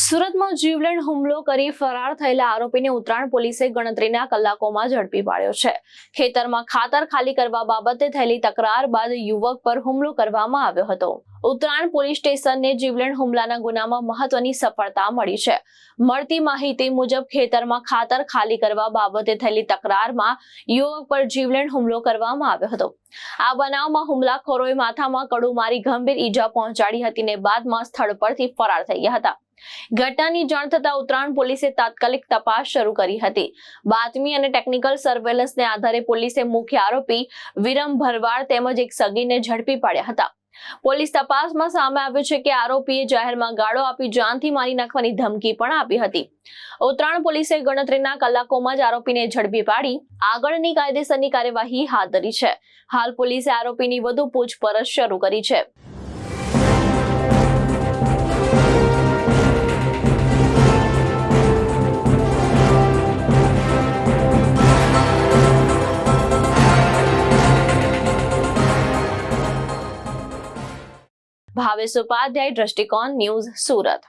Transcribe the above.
સુરતમાં જીવલેણ હુમલો કરી ફરાર થયેલા આરોપીને ઉત્તરાયણ પોલીસે ગણતરીના કલાકોમાં ઝડપી પાડ્યો છે. ખેતરમાં ખાતર ખાલી કરવા બાબતે થયેલી તકરાર બાદ યુવક પર હુમલો કરવામાં આવ્યો હતો. ઉત્તરાયણ પોલીસ સ્ટેશનને જીવલેણ હુમલાના ગુનામાં મહત્વની સફળતા મળી છે. મળતી માહિતી મુજબ ખેતરમાં ખાતર ખાલી કરવા બાબતે થયેલી તકરારમાં યુવક પર જીવલેણ હુમલો કરવામાં આવ્યો હતો. આ બનાવમાં હુમલાખોરોએ માથામાં કડું મારી ગંભીર ઈજા પહોંચાડી હતી ને બાદમાં સ્થળ પરથી ફરાર થઈ ગયા હતા. ઘટનાની જાણ થતા ઉત્તરાયણ પોલીસે તાત્કાલિક તપાસ શરૂ કરી હતી. બાતમી અને ટેકનિકલ સર્વેલન્સને આધારે પોલીસે મુખ્ય આરોપી વિરમ ભરવાડ તેમજ એક સગીરને ઝડપી પાડ્યા હતા. પોલીસ તપાસમાં સામે આવ્યું છે કે આરોપીએ જાહેરમાં ગાળો આપી જાનથી મારી નાખવાની ધમકી પણ આપી હતી. ઉત્તરાયણ પોલીસે ગણતરીના કલાકોમાં જ આરોપીને ઝડપી પાડી આગળની કાયદેસરની કાર્યવાહી હાથ ધરી છે. હાલ પોલીસે આરોપીની વધુ પૂછપરછ શરૂ કરી છે. ભાવેશ ઉપાધ્યાય, દ્રષ્ટિકોણ ન્યૂઝ, સુરત.